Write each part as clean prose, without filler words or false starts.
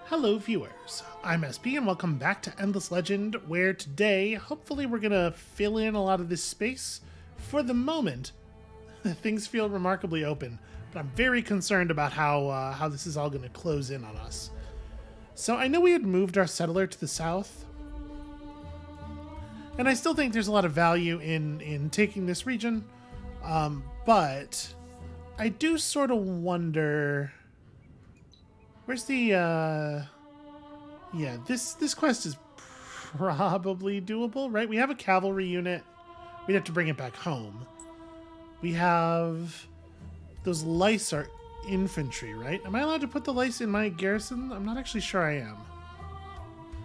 Hello viewers, I'm SP and welcome back to Endless Legend, where today, hopefully we're gonna fill in a lot of this space. For the moment, things feel remarkably open, but I'm very concerned about how this is all gonna close in on us. So I know we had moved our settler to the south, and I still think there's a lot of value in taking this region, but I do sort of wonder... Where's the, yeah, this quest is probably doable, right? We have a cavalry unit. We'd have to bring it back home. We have... Those lice are infantry, right? Am I allowed to put the lice in my garrison? I'm not actually sure I am.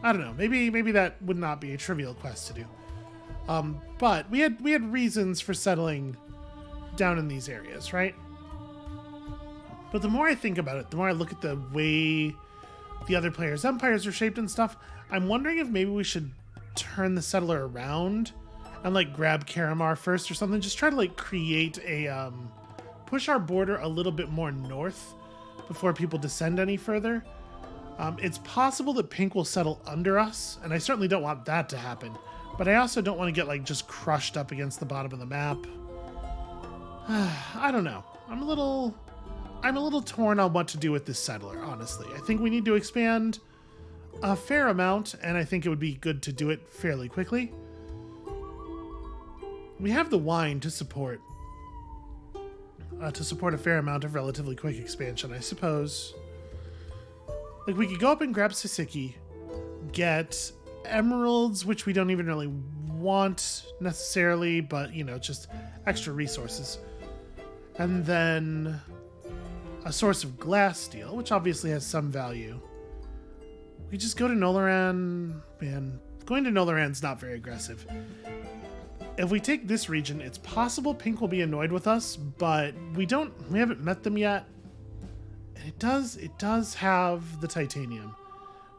I don't know. Maybe that would not be a trivial quest to do. But we had reasons for settling down in these areas, right? But the more I think about it, the more I look at the way the other players' empires are shaped and stuff, I'm wondering if maybe we should turn the settler around and like grab Karamar first or something. Just try to like create a, push our border a little bit more north before people descend any further. It's possible that Pink will settle under us, and I certainly don't want that to happen. But I also don't want to get like just crushed up against the bottom of the map. I don't know. I'm a little torn on what to do with this settler, honestly. I think we need to expand a fair amount, and I think it would be good to do it fairly quickly. We have the wine to support a fair amount of relatively quick expansion, I suppose. Like, we could go up and grab Sasiki, get emeralds, which we don't even really want necessarily, but, you know, just extra resources. And then a source of glass steel, which obviously has some value. We just go to Noloran. Man, going to Noloran's not very aggressive. If we take this region, it's possible Pink will be annoyed with us, but we haven't met them yet. And it does have the titanium.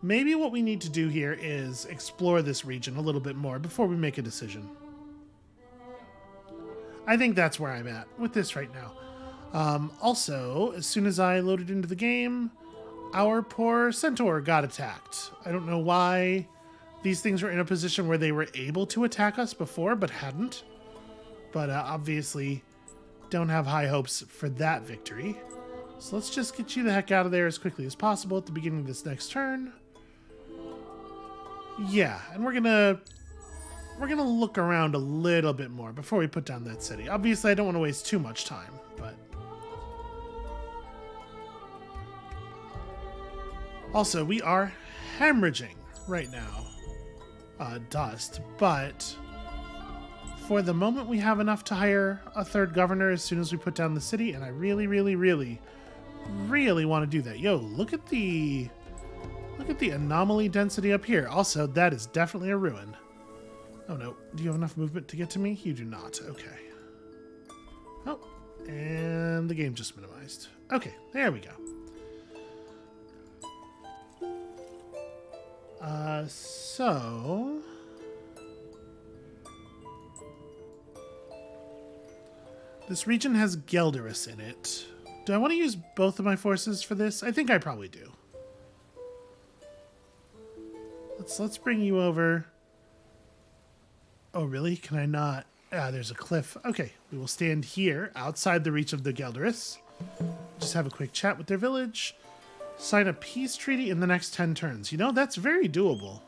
Maybe what we need to do here is explore this region a little bit more before we make a decision. I think that's where I'm at with this right now. Also, as soon as I loaded into the game, our poor centaur got attacked. I don't know why these things were in a position where they were able to attack us before, but hadn't. But obviously don't have high hopes for that victory. So let's just get you the heck out of there as quickly as possible at the beginning of this next turn. Yeah, and we're gonna look around a little bit more before we put down that city. Obviously, I don't want to waste too much time, but... Also, we are hemorrhaging right now. Dust, but for the moment we have enough to hire a third governor as soon as we put down the city, and I really, really, really, really want to do that. Yo, look at the anomaly density up here. Also, that is definitely a ruin. Oh no, do you have enough movement to get to me? You do not. Okay. Oh, and the game just minimized. Okay, there we go. So... This region has Gelderus in it. Do I want to use both of my forces for this? I think I probably do. Let's bring you over. Oh, really? Can I not? Ah, there's a cliff. Okay, we will stand here outside the reach of the Gelderus. Just have a quick chat with their village. Sign a peace treaty in the next 10 turns. You know, that's very doable.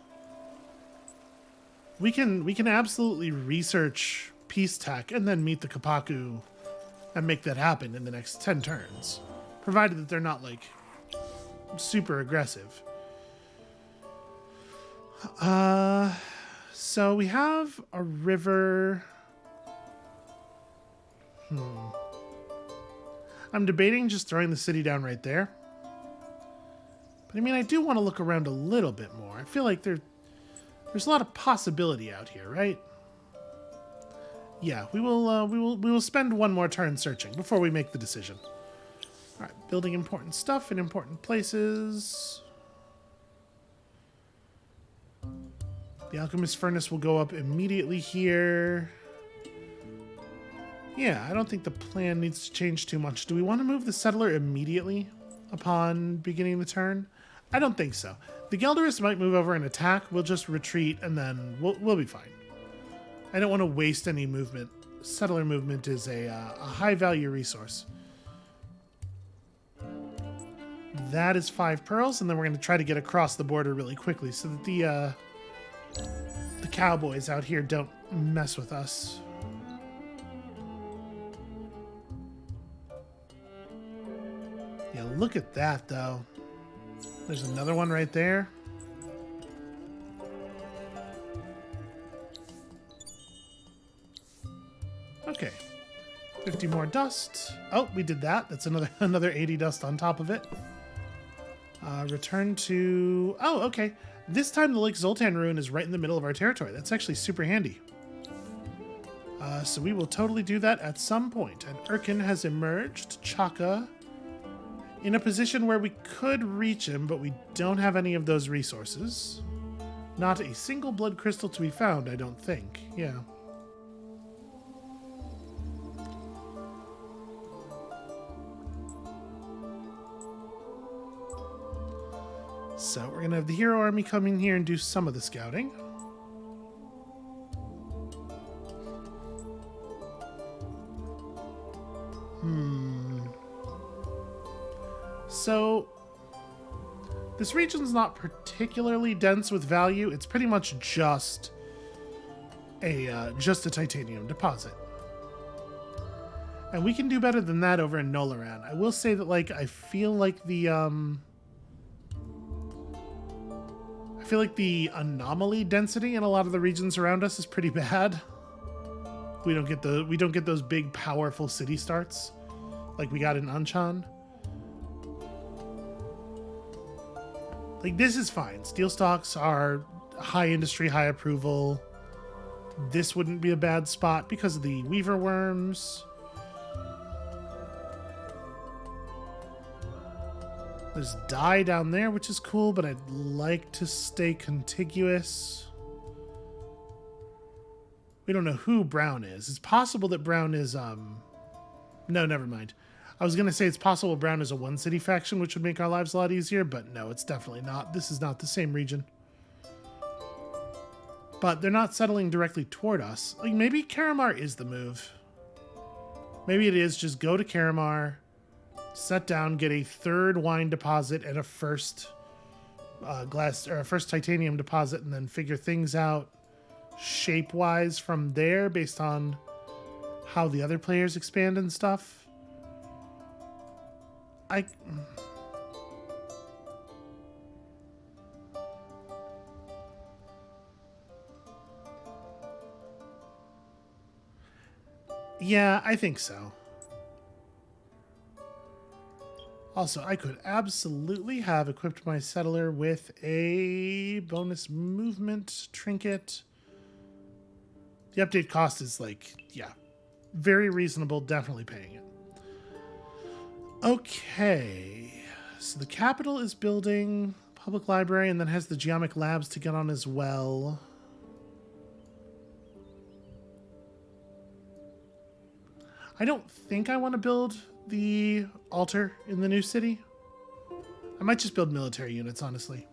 We can absolutely research peace tech and then meet the Kapaku and make that happen in the next 10 turns. Provided that they're not, like, super aggressive. So we have a river. I'm debating just throwing the city down right there. But I mean, I do want to look around a little bit more. I feel like there's a lot of possibility out here, right? Yeah, we will spend one more turn searching before we make the decision. All right, building important stuff in important places. The alchemist furnace will go up immediately here. Yeah, I don't think the plan needs to change too much. Do we want to move the settler immediately upon beginning the turn? I don't think so. The Gelderus might move over and attack. We'll just retreat, and then we'll be fine. I don't want to waste any movement. Settler movement is a high-value resource. That is 5 pearls, and then we're going to try to get across the border really quickly so that the cowboys out here don't mess with us. Yeah, look at that, though. There's another one right there. Okay. 50 more dust. Oh, we did that. That's another 80 dust on top of it. Return to... Oh, okay. This time the Lake Zoltan ruin is right in the middle of our territory. That's actually super handy. So we will totally do that at some point. And Urkin has emerged. Chaka. In a position where we could reach him, but we don't have any of those resources. Not a single blood crystal to be found, I don't think. Yeah. So we're going to have the hero army come in here and do some of the scouting. So this region's not particularly dense with value. It's pretty much just a titanium deposit. And we can do better than that over in Nolaran. I will say that, like, I feel like the anomaly density in a lot of the regions around us is pretty bad. We don't get those big powerful city starts like we got in Anchan. Like, this is fine. Steel stocks are high industry, high approval. This wouldn't be a bad spot because of the weaver worms. There's dye down there, which is cool, but I'd like to stay contiguous. We don't know who Brown is. It's possible that Brown is, no, never mind. I was going to say it's possible Brown is a one-city faction, which would make our lives a lot easier, but no, it's definitely not. This is not the same region. But they're not settling directly toward us. Like, maybe Karamar is the move. Maybe it is just go to Karamar, set down, get a third wine deposit and a first glass or a first titanium deposit, and then figure things out shape-wise from there based on how the other players expand and stuff. Yeah, I think so. Also, I could absolutely have equipped my settler with a bonus movement trinket. The update cost is, like, yeah, very reasonable, definitely paying it. Okay, so the capital is building public library and then has the geomic labs to get on as well. I don't think I want to build the altar in the new city. I might just build military units, honestly.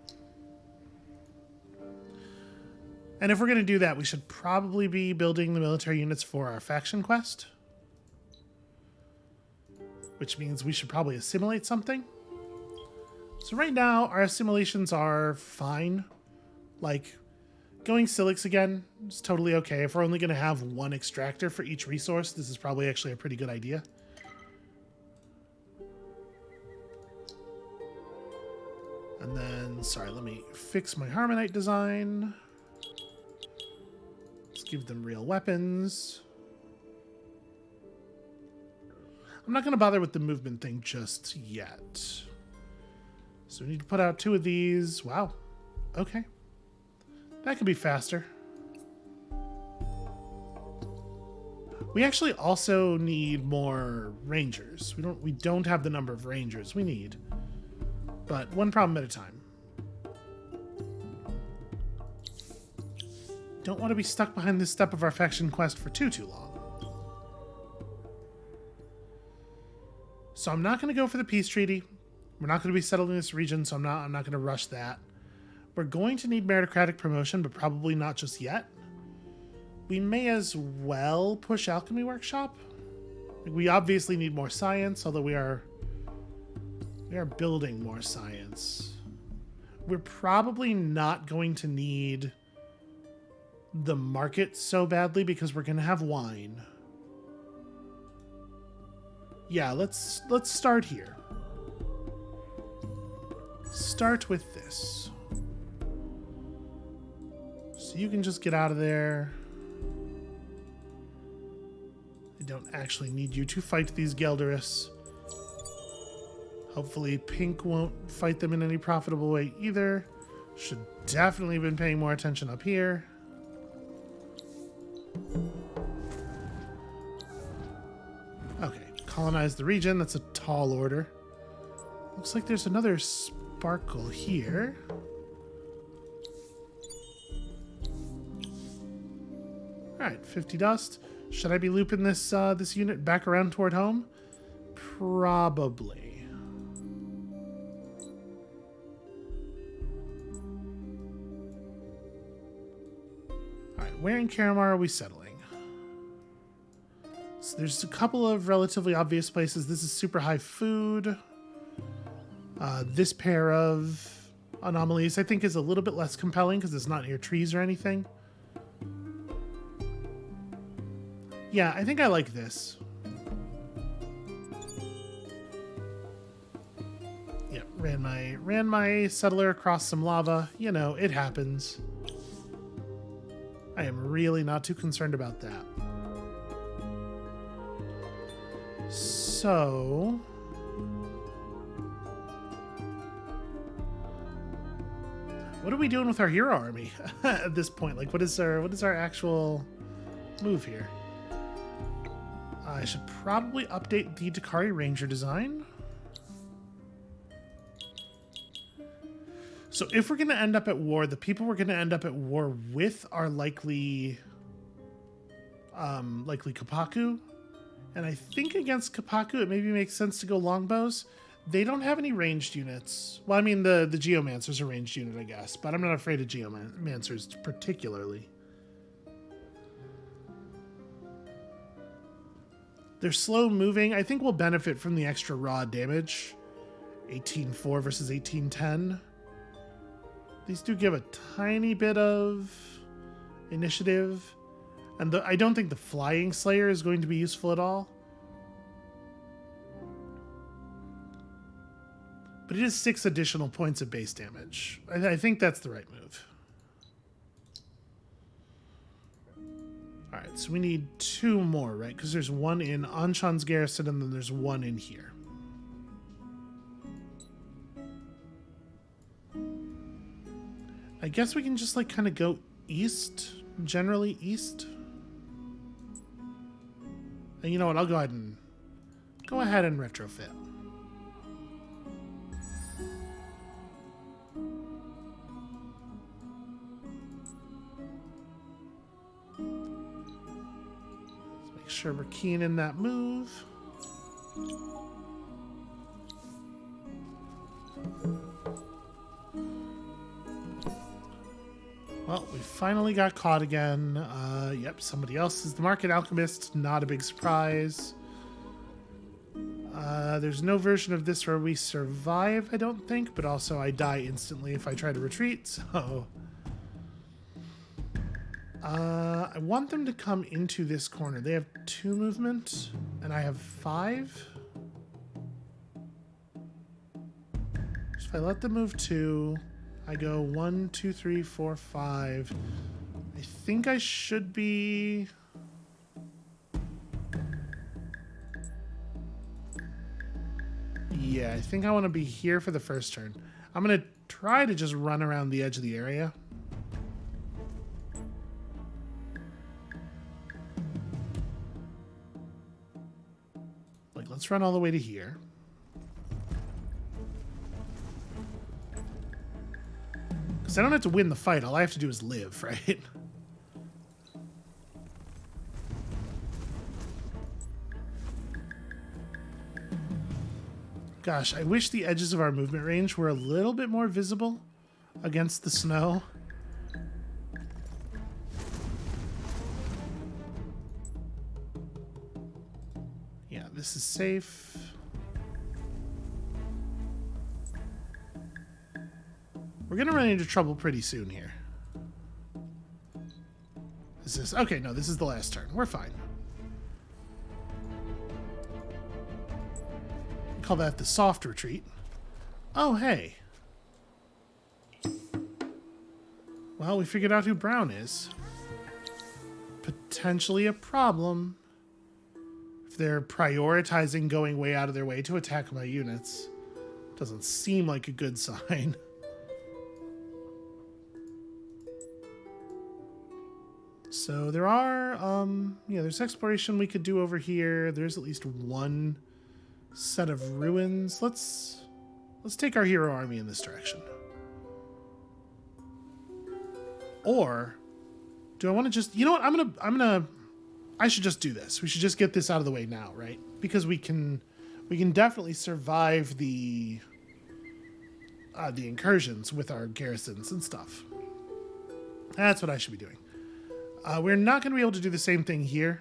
And if we're going to do that, we should probably be building the military units for our faction quest. Which means we should probably assimilate something. So right now, our assimilations are fine. Like, going Silix again is totally okay. If we're only going to have one extractor for each resource, this is probably actually a pretty good idea. And then, sorry, let me fix my Harmonite design. Let's give them real weapons. I'm not going to bother with the movement thing just yet. So we need to put out 2 of these. Wow. Okay. That could be faster. We actually also need more rangers. We don't have the number of rangers we need. But one problem at a time. Don't want to be stuck behind this step of our faction quest for too long. So I'm not going to go for the peace treaty. We're not going to be settling this region, so I'm not going to rush that. We're going to need meritocratic promotion, but probably not just yet. We may as well push Alchemy Workshop. We obviously need more science, although we are building more science. We're probably not going to need the market so badly because we're going to have wine. Yeah, let's start here. Start with this. So you can just get out of there. I don't actually need you to fight these Gelderus. Hopefully Pink won't fight them in any profitable way either. Should definitely have been paying more attention up here. Okay, colonize the region. That's a tall order. Looks like there's another sparkle here. Alright, 50 dust. Should I be looping this this unit back around toward home? Probably. Alright, where in Karamar are we settling? So there's a couple of relatively obvious places. This is super high food. This pair of anomalies I think is a little bit less compelling because it's not near trees or anything. Yeah, I think I like this. Yep, ran my settler across some lava. You know, it happens. I am really not too concerned about that. So what are we doing with our hero army at this point? Like, what is our actual move here? I should probably update the Dakari Ranger design. So if we're going to end up at war, the people we're going to end up at war with are likely Kapaku. And I think against Kapaku, it maybe makes sense to go longbows. They don't have any ranged units. Well, I mean, the Geomancer's a ranged unit, I guess. But I'm not afraid of Geomancers particularly. They're slow moving. I think we'll benefit from the extra raw damage. 18-4 versus 18-10. These do give a tiny bit of initiative. And I don't think the Flying Slayer is going to be useful at all. But it is 6 additional points of base damage. I think that's the right move. Alright, so we need 2 more, right? Because there's one in Anshan's garrison and then there's one in here. I guess we can just like kind of go east, generally east. And you know what? I'll go ahead and retrofit. Let's make sure we're keen in that move. Well, we finally got caught again. Yep, somebody else is the Market Alchemist. Not a big surprise. There's no version of this where we survive, I don't think, but also I die instantly if I try to retreat, so... I want them to come into this corner. They have 2 movement, and I have 5. So if I let them move 2... I go 1, 2, 3, 4, 5. I think I should be... Yeah, I think I want to be here for the first turn. I'm going to try to just run around the edge of the area. Like, let's run all the way to here. Because I don't have to win the fight. All I have to do is live, right? Gosh, I wish the edges of our movement range were a little bit more visible against the snow. Yeah, this is safe. We're gonna run into trouble pretty soon here. Is this... Okay, no, this is the last turn. We're fine. We call that the soft retreat. Oh, hey. Well, we figured out who Brown is. Potentially a problem. If they're prioritizing going way out of their way to attack my units. Doesn't seem like a good sign. So there are, yeah, there's exploration we could do over here. There's at least one set of ruins. Let's take our hero army in this direction. Or do I want to just, you know what? I should just do this. We should just get this out of the way now, right? Because we can definitely survive the incursions with our garrisons and stuff. That's what I should be doing. We're not going to be able to do the same thing here.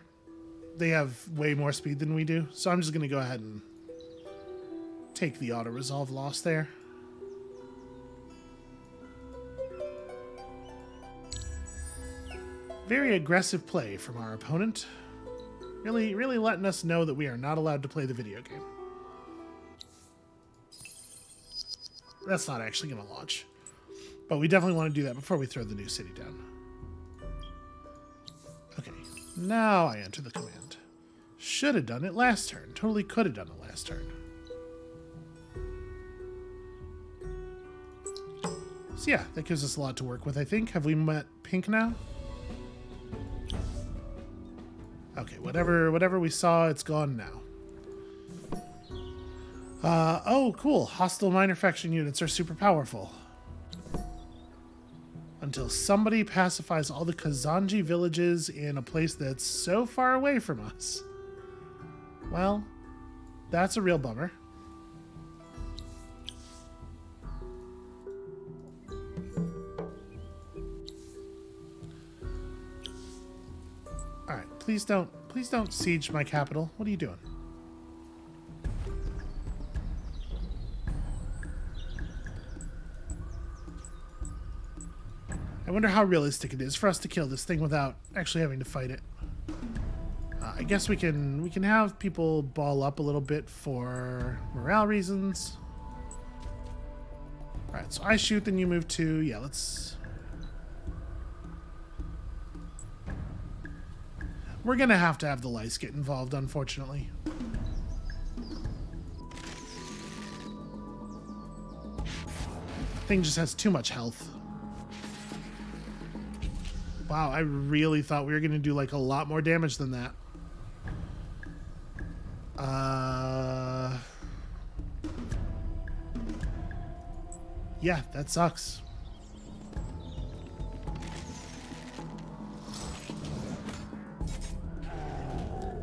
They have way more speed than we do, so I'm just going to go ahead and take the auto-resolve loss there. Very aggressive play from our opponent. Really letting us know that we are not allowed to play the video game. That's not actually going to launch. But we definitely want to do that before we throw the new city down. Okay, now I enter the command. Should have done it last turn. Totally could have done it last turn. So yeah, that gives us a lot to work with, I think. Have we met Pink now? Okay, whatever we saw, it's gone now. Oh, cool. Hostile minor faction units are super powerful. Until somebody pacifies all the Kazanji villages in a place that's so far away from us. Well, that's a real bummer. Alright, please don't siege my capital. What are you doing? I wonder how realistic it is for us to kill this thing without actually having to fight it. I guess we can have people ball up a little bit for morale reasons. Alright, so I shoot, then you move 2. Yeah, let's... We're gonna have to have the lice get involved, unfortunately. Thing just has too much health. Wow, I really thought we were going to do like a lot more damage than that. Yeah, that sucks.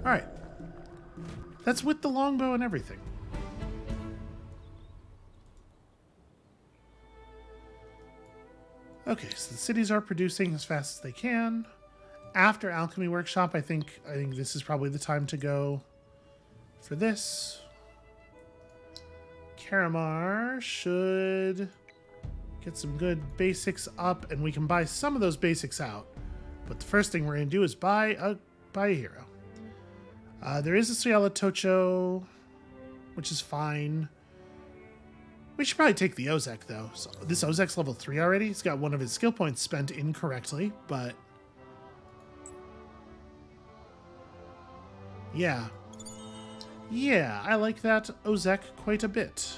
Alright. That's with the longbow and everything. Okay, so the cities are producing as fast as they can. After Alchemy Workshop, I think this is probably the time to go for this. Karamar should get some good basics up, and we can buy some of those basics out. But the first thing we're going to do is buy a hero. There is a Suyala Tocho, which is fine. We should probably take the Ozek, though. So this Ozek's level 3 already. He's got one of his skill points spent incorrectly, but... Yeah. Yeah, I like that Ozek quite a bit.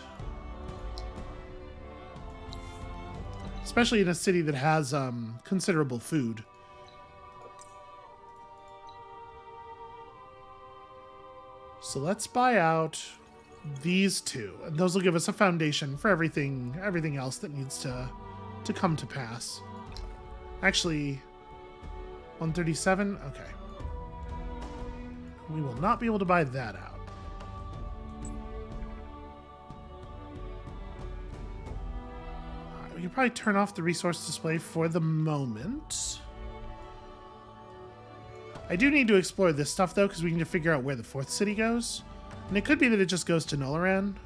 Especially in a city that has considerable food. So let's buy out these 2, and those will give us a foundation for everything else that needs to come to pass. Actually, 137? Okay. We will not be able to buy that out. we can probably turn off the resource display for the moment. I do need to explore this stuff, though, because we need to figure out where the fourth city goes. And it could be that it just goes to Nolaran.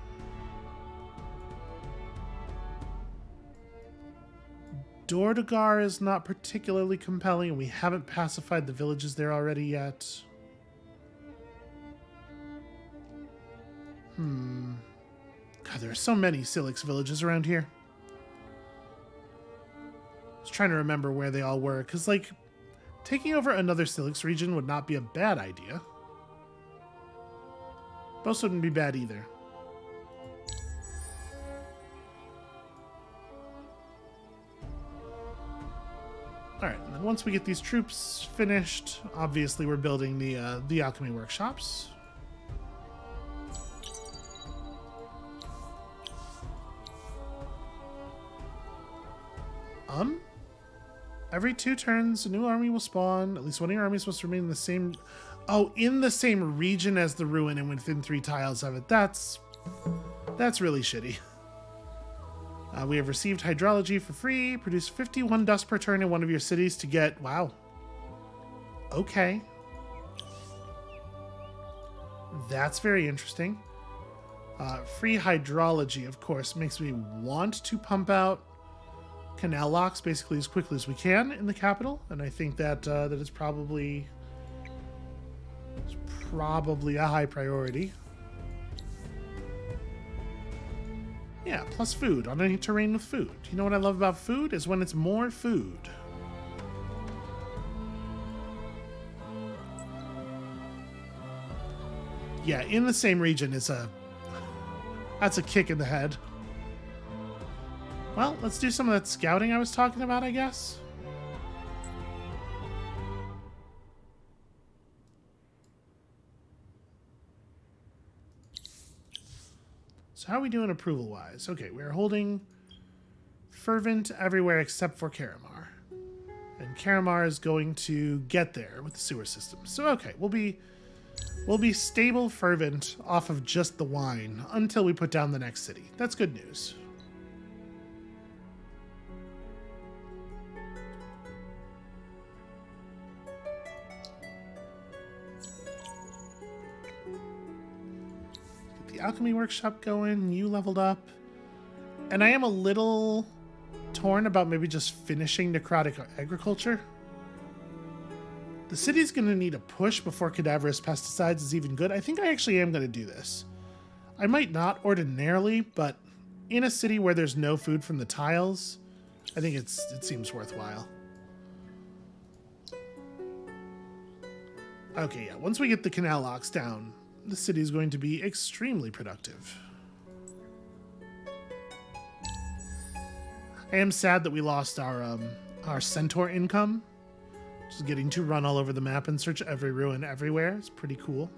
Dordogar is not particularly compelling, and we haven't pacified the villages there already yet. God, there are so many Silix villages around here. I was trying to remember where they all were, because, like, taking over another Silix region would not be a bad idea. Both wouldn't be bad either. Alright, and then once we get these troops finished, obviously we're building the alchemy workshops. Every 2 turns, a new army will spawn. At least one of your armies must remain in the same... Oh, in the same region as the ruin and within 3 tiles of it. That's really shitty. We have received hydrology for free. Produce 51 dust per turn in one of your cities to get... Wow. Okay. That's very interesting. Free hydrology, of course, makes me want to pump out canal locks basically as quickly as we can in the capital, and I think that that is probably a high priority. Yeah, plus food on any terrain with food. You know what I love about food is when it's more food. Yeah, in the same region is that's a kick in the head. Well, let's do some of that scouting I was talking about, I guess. So how are we doing approval-wise? Okay, we're holding fervent everywhere except for Karamar. And Karamar is going to get there with the sewer system. So okay, we'll be stable fervent off of just the wine until we put down the next city. That's good news. Alchemy workshop going, you leveled up, and I am a little torn about maybe just finishing necrotic agriculture. The city's going to need a push before cadaverous pesticides is even good. I think I actually am going to do this. I might not ordinarily, but in a city where there's no food from the tiles, I think it seems worthwhile. Okay, yeah, once we get the canal locks down, the city is going to be extremely productive. I am sad that we lost our centaur income. Just getting to run all over the map and search every ruin everywhere. It's pretty cool.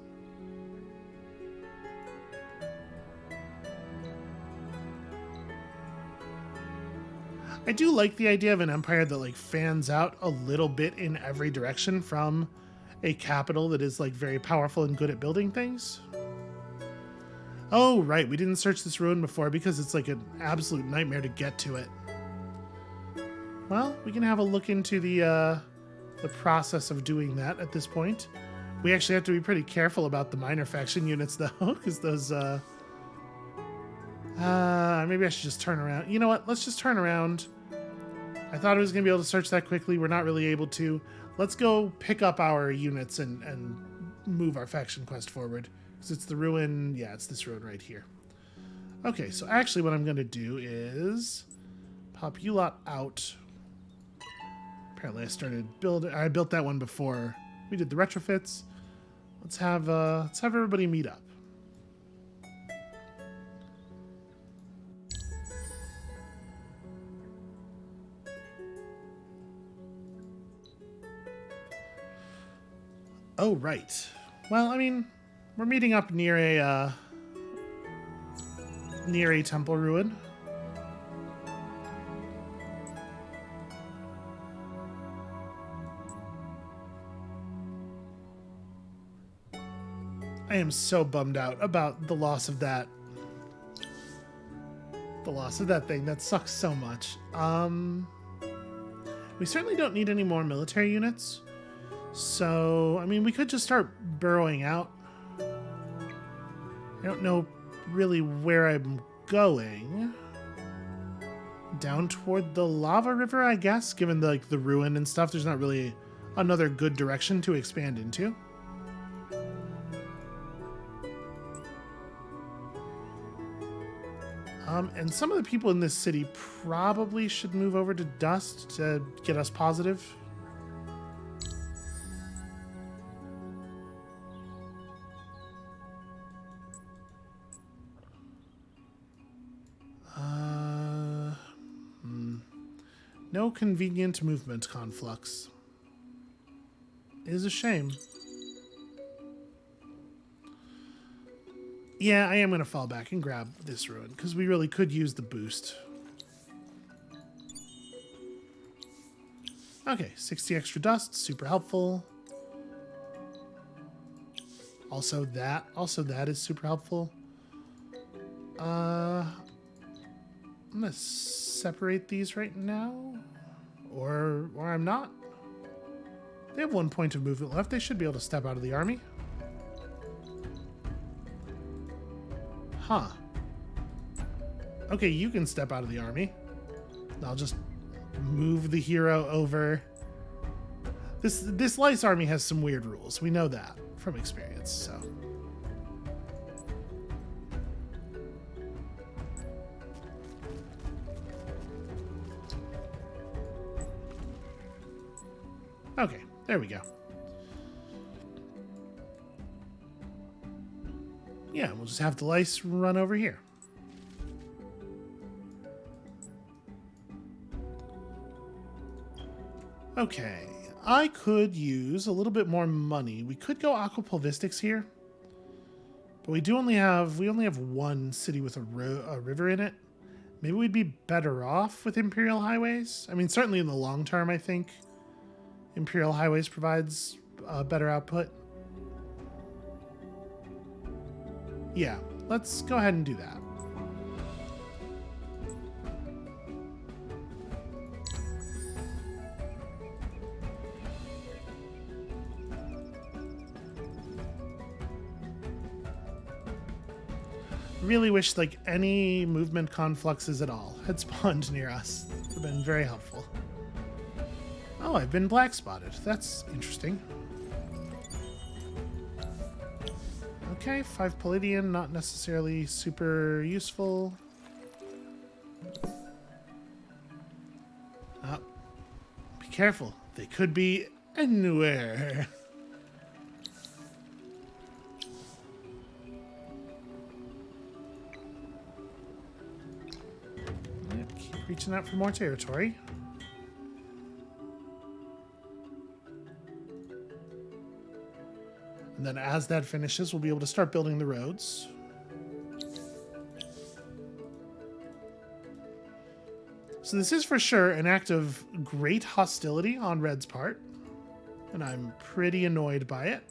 I do like the idea of an empire that like fans out a little bit in every direction from a capital that is like very powerful and good at building things. Oh, right. We didn't search this ruin before because it's like an absolute nightmare to get to it. Well, we can have a look into the process of doing that at this point. We actually have to be pretty careful about the minor faction units though, because those maybe I should just turn around. You know what? Let's just turn around. I thought I was going to be able to search that quickly. We're not really able to. Let's go pick up our units and move our faction quest forward. Because it's the ruin. Yeah, it's this ruin right here. Okay, so actually what I'm going to do is pop you lot out. Apparently I built that one before we did the retrofits. Let's have everybody meet up. Oh, right. Well, I mean, we're meeting up near a temple ruin. I am so bummed out about the loss of that. The loss of that thing. That sucks so much. We certainly don't need any more military units. So, I mean, we could just start burrowing out. I don't know really where I'm going. Down toward the lava river, I guess, given the ruin and stuff. There's not really another good direction to expand into. And some of the people in this city probably should move over to Dust to get us positive. No convenient movement conflux. It is a shame. Yeah, I am going to fall back and grab this ruin, because we really could use the boost. Okay, 60 extra dust, super helpful. Also that is super helpful. I'm going to separate these right now. Or I'm not. They have 1 point of movement left. They should be able to step out of the army. Huh. Okay, you can step out of the army. I'll just move the hero over. This Lice army has some weird rules. We know that from experience, so. Okay, there we go. Yeah, we'll just have the Lice run over here. Okay, I could use a little bit more money. We could go aquapulvistics here, but we only have one city with a river in it. Maybe we'd be better off with Imperial Highways. I mean, certainly in the long term, I think Imperial Highways provides better output. Yeah, let's go ahead and do that. Really wish like any movement confluxes at all had spawned near us. It would have been very helpful. Oh, I've been black spotted. That's interesting. Okay, 5 Palladian, not necessarily super useful. Oh, be careful. They could be anywhere. Keep reaching out for more territory. And then as that finishes, we'll be able to start building the roads. So this is for sure an act of great hostility on Red's part, and I'm pretty annoyed by it.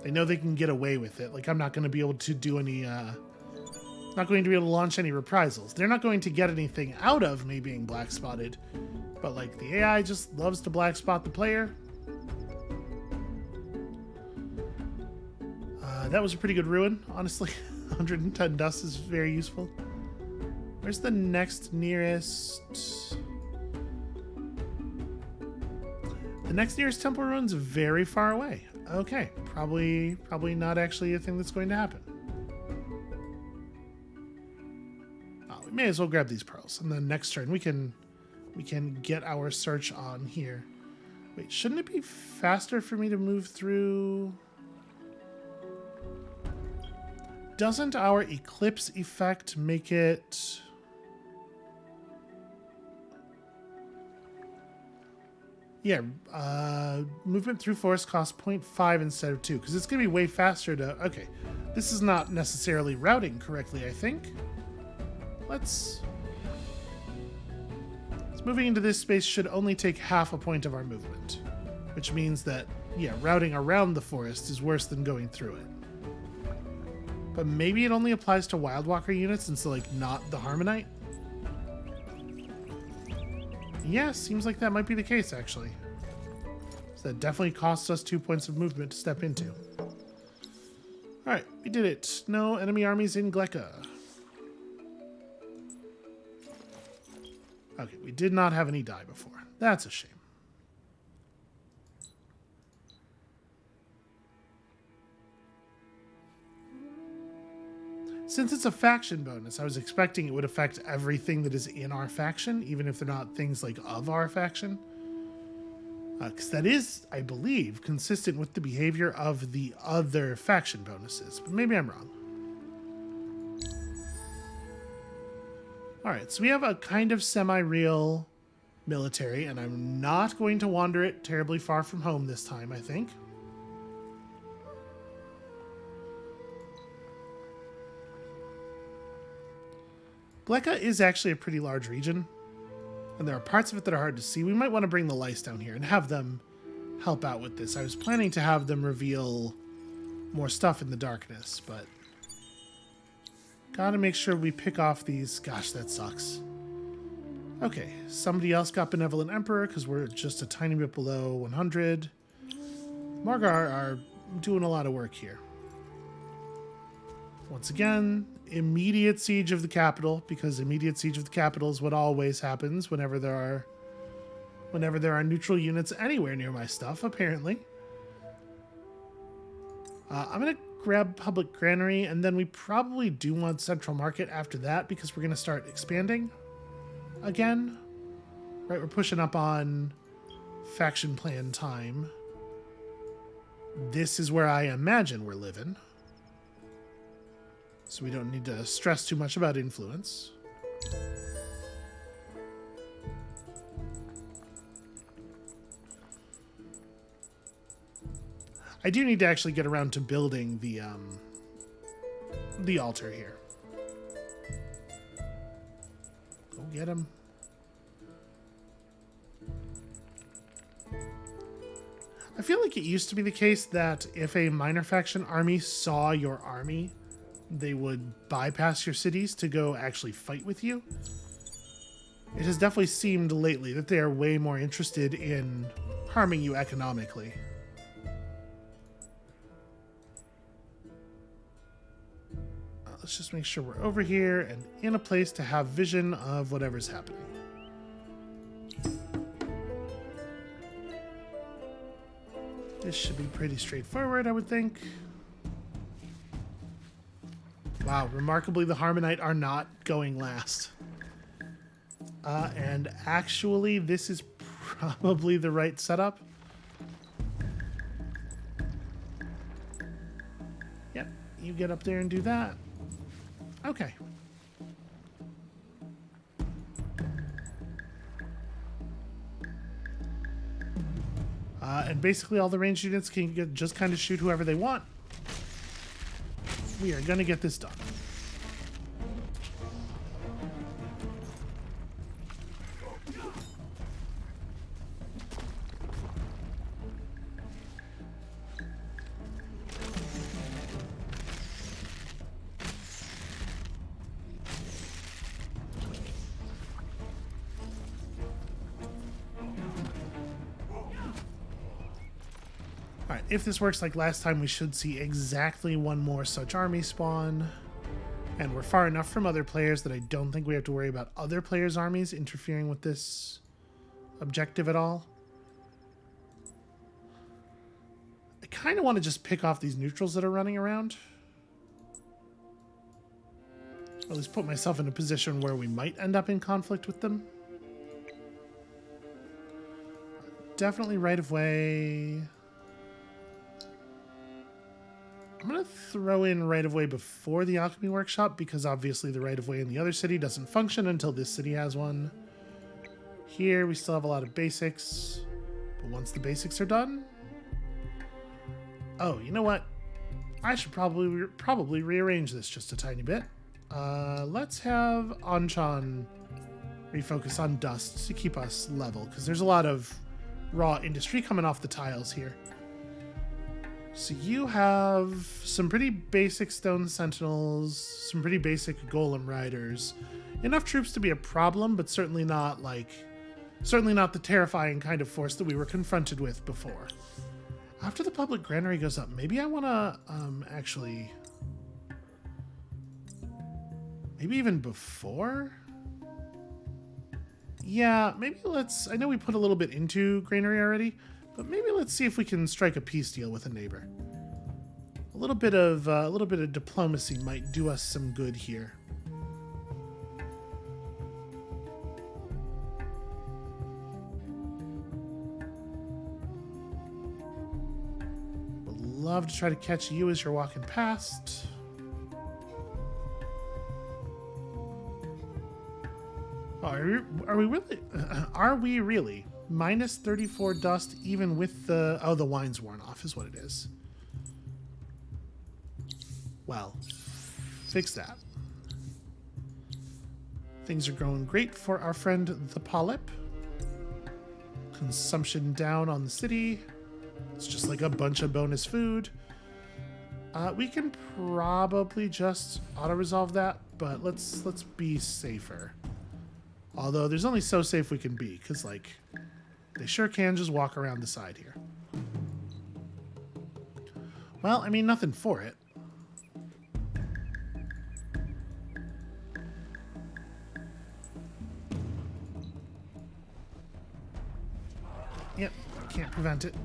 They know they can get away with it. Like, I'm not going to be able to do any, not going to be able to launch any reprisals. They're not going to get anything out of me being black spotted. But, like, the AI just loves to black spot the player. That was a pretty good ruin, honestly. 110 dust is very useful. Where's the next nearest? The next nearest temple ruin's very far away. Okay, probably not actually a thing that's going to happen. Oh, we may as well grab these pearls, and then next turn we can get our search on here. Wait, shouldn't it be faster for me to move through? Doesn't our eclipse effect make it? Yeah, movement through forest costs 0.5 instead of 2, because it's going to be way faster to... Okay, this is not necessarily routing correctly, I think. Let's... Moving into this space should only take half a point of our movement, which means that, yeah, routing around the forest is worse than going through it. But maybe it only applies to Wildwalker units and so, like, not the Harmonite? Yeah, seems like that might be the case, actually. So that definitely costs us 2 points of movement to step into. Alright, we did it. No enemy armies in Gleka. Okay, we did not have any die before. That's a shame. Since it's a faction bonus, I was expecting it would affect everything that is in our faction, even if they're not things like of our faction. Because that is, I believe, consistent with the behavior of the other faction bonuses. But maybe I'm wrong. Alright, so we have a kind of semi-real military, and I'm not going to wander it terribly far from home this time, I think. Gleka is actually a pretty large region, and there are parts of it that are hard to see. We might want to bring the lice down here and have them help out with this. I was planning to have them reveal more stuff in the darkness, but gotta make sure we pick off these. Gosh, that sucks. Okay, somebody else got Benevolent Emperor because we're just a tiny bit below 100. Margar are doing a lot of work here. Once again, immediate siege of the capital, because immediate siege of the capital is what always happens whenever there are neutral units anywhere near my stuff, apparently. I'm going to grab Public Granary, and then we probably do want Central Market after that, because we're going to start expanding again. Right, we're pushing up on faction plan time. This is where I imagine we're living. So we don't need to stress too much about influence. I do need to actually get around to building the altar here. Go get him. I feel like it used to be the case that if a minor faction army saw your army, they would bypass your cities to go actually fight with you. It has definitely seemed lately that they are way more interested in harming you economically. Let's just make sure we're over here and in a place to have vision of whatever's happening. This should be pretty straightforward, I would think. Wow, remarkably, the Harmonite are not going last. And actually, this is probably the right setup. Yep, you get up there and do that. Okay. And basically all the ranged units can just kind of shoot whoever they want. We are going to get this done. Alright, if this works like last time, we should see exactly one more such army spawn. And we're far enough from other players that I don't think we have to worry about other players' armies interfering with this objective at all. I kind of want to just pick off these neutrals that are running around. Or at least put myself in a position where we might end up in conflict with them. Definitely right of way. I'm going to throw in right-of-way before the alchemy workshop, because obviously the right-of-way in the other city doesn't function until this city has one. Here we still have a lot of basics, but once the basics are done... Oh, you know what? I should probably rearrange this just a tiny bit. Let's have Anchan refocus on dust to keep us level, because there's a lot of raw industry coming off the tiles here. So you have some pretty basic stone sentinels, some pretty basic golem riders. Enough troops to be a problem, but certainly not the terrifying kind of force that we were confronted with before. After the public granary goes up, maybe I want to actually... Maybe even before? Yeah, maybe let's... I know we put a little bit into granary already, but maybe let's see if we can strike a peace deal with a neighbor. A little bit of diplomacy might do us some good here. Would love to try to catch you as you're walking past. Oh, are we really? Are we really? Minus 34 dust even with the... Oh, the wine's worn off is what it is. Well, fix that. Things are going great for our friend the Polyp. Consumption down on the city. It's just like a bunch of bonus food. We can probably just auto-resolve that, but let's be safer. Although there's only so safe we can be, because, like, they sure can just walk around the side here. Well, I mean, nothing for it. Yep, can't prevent it.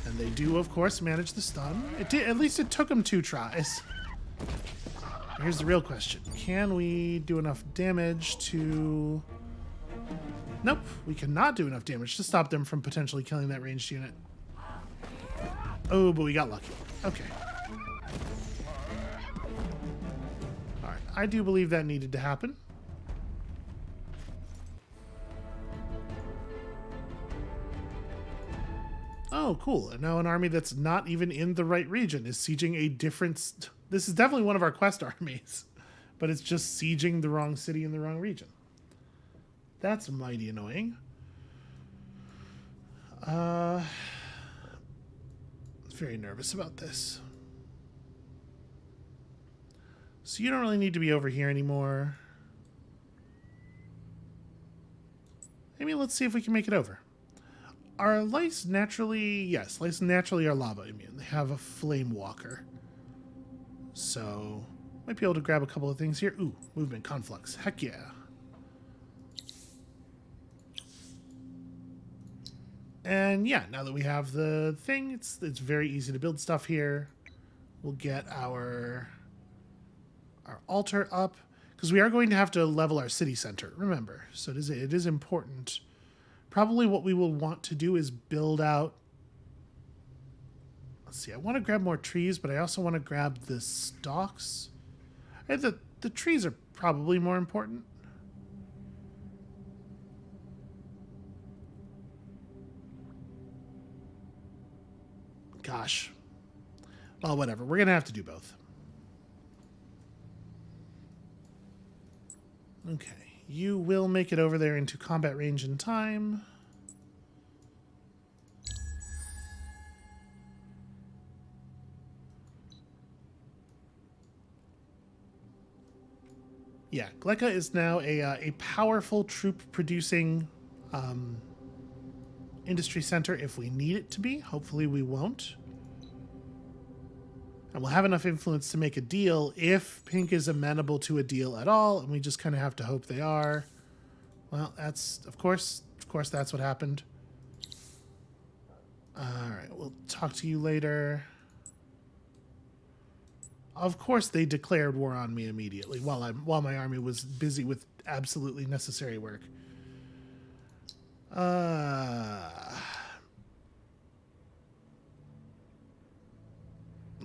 And they do, of course, manage the stun. At least it took them 2 tries. Here's the real question. Can we do enough damage to... Nope, we cannot do enough damage to stop them from potentially killing that ranged unit. Oh, but we got lucky. Okay. Alright, I do believe that needed to happen. Oh, cool. And now an army that's not even in the right region is sieging a different... This is definitely one of our quest armies, but it's just sieging the wrong city in the wrong region. That's mighty annoying. Very nervous about this. So you don't really need to be over here anymore. Maybe let's see if we can make it over. Are lice naturally... Yes, lice naturally are lava immune. They have a flame walker. So, might be able to grab a couple of things here. Ooh, movement conflux. Heck yeah. And yeah, now that we have the thing, it's very easy to build stuff here. We'll get our altar up, because we are going to have to level our city center, remember. So it is important. Probably what we will want to do is build out... Let's see, I want to grab more trees, but I also want to grab the stalks. The trees are probably more important. Gosh. Well, whatever. We're going to have to do both. Okay. You will make it over there into combat range in time. Yeah, Gleka is now a powerful troop-producing industry center if we need it to be. Hopefully we won't. And we'll have enough influence to make a deal if Pink is amenable to a deal at all, and we just kind of have to hope they are. Well, that's, of course that's what happened. All right, we'll talk to you later. Of course they declared war on me immediately while my army was busy with absolutely necessary work.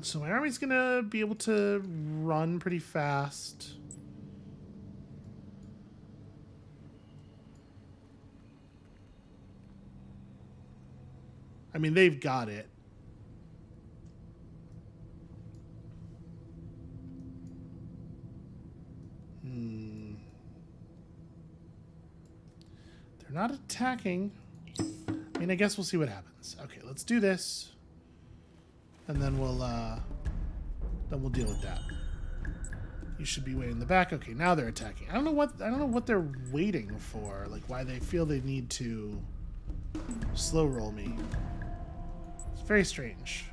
So my army's gonna be able to run pretty fast. I mean, they've got it. They're not attacking. I mean, I guess we'll see what happens. Okay, let's do this. And then we'll deal with that. You should be way in the back. Okay, now they're attacking. I don't know what they're waiting for. Like why they feel they need to slow roll me. It's very strange.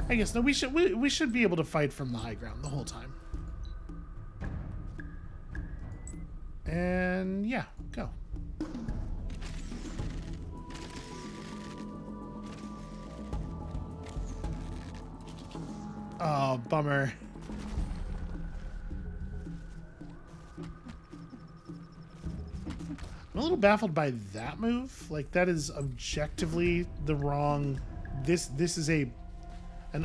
I guess no, we should be able to fight from the high ground the whole time. And yeah, go. Oh, bummer. I'm a little baffled by that move. Like that is objectively the wrong. This is an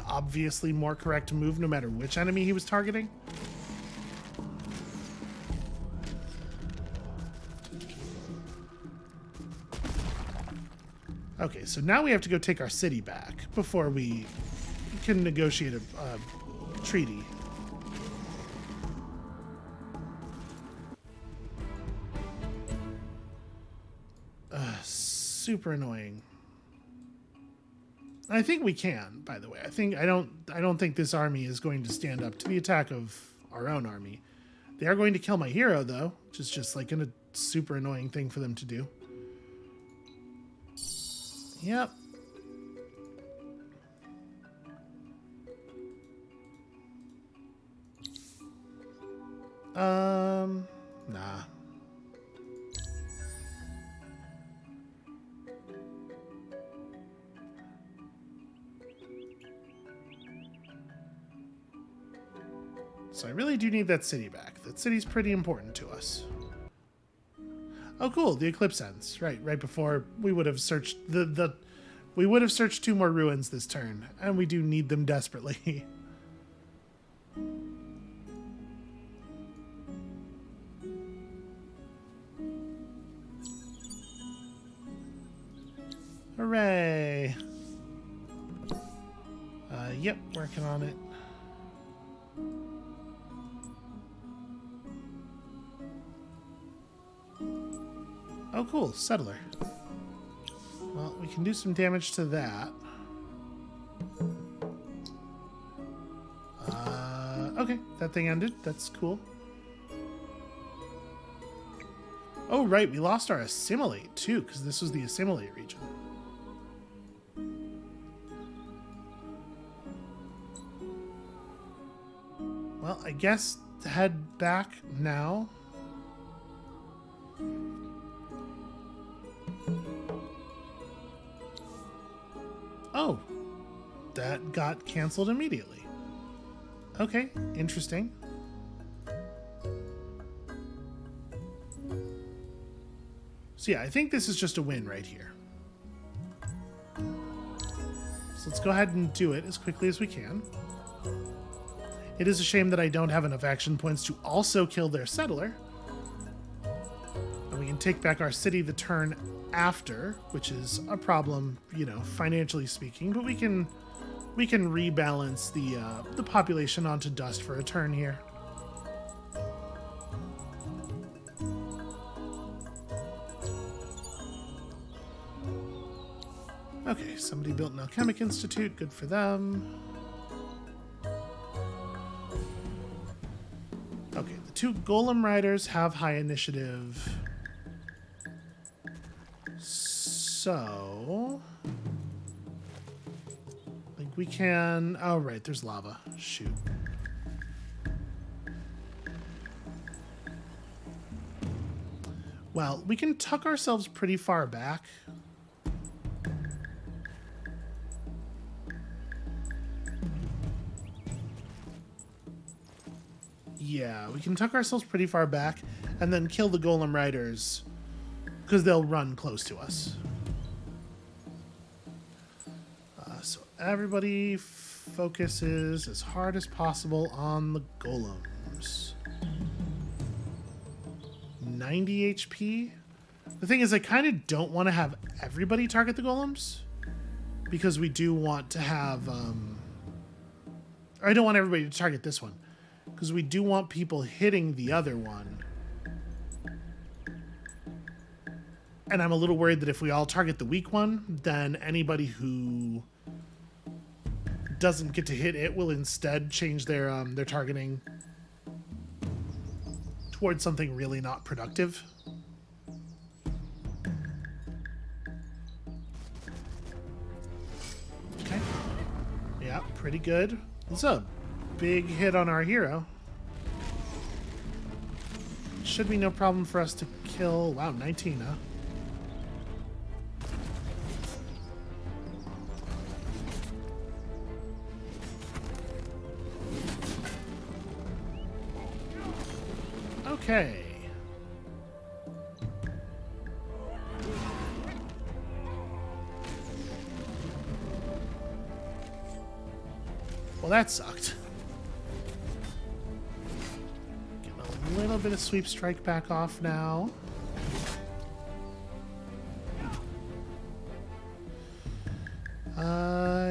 obviously more correct move no matter which enemy he was targeting. Okay, so now we have to go take our city back before we can negotiate a treaty. Super annoying. I think we can, by the way. I don't think this army is going to stand up to the attack of our own army. They are going to kill my hero though, which is just like a super annoying thing for them to do. Yep. Nah. So I really do need that city back. That city's pretty important to us. Oh, cool. The eclipse ends. Right before we would have searched we would have searched 2 more ruins this turn, and we do need them desperately. Hooray! Yep, working on it. Oh, cool. Settler. Well, we can do some damage to that. Okay, that thing ended. That's cool. Oh, right. We lost our assimilate, too, because this was the assimilate region. Well, I guess head back now. Oh, that got canceled immediately. Okay, interesting. So yeah, I think this is just a win right here. So let's go ahead and do it as quickly as we can. It is a shame that I don't have enough action points to also kill their settler. And we can take back our city the turn after, which is a problem, you know, financially speaking, but we can rebalance the population onto dust for a turn here. Okay, somebody built an alchemic institute, good for them. Okay, the 2 golem riders have high initiative. So, I think we can... Oh, right, there's lava. Shoot. Well, we can tuck ourselves pretty far back. Yeah, we can tuck ourselves pretty far back and then kill the golem riders because they'll run close to us. So everybody focuses as hard as possible on the golems. 90 HP. The thing is, I kind of don't want to have everybody target the golems because we do want to have... I don't want everybody to target this one because we do want people hitting the other one And I'm a little worried that if we all target the weak one, then anybody who doesn't get to hit it will instead change their targeting towards something really not productive. Okay. Yeah, pretty good. This is a big hit on our hero. Should be no problem for us to kill. Wow, 19, huh? Okay. Well, that sucked. Get a little bit of sweep strike back off now.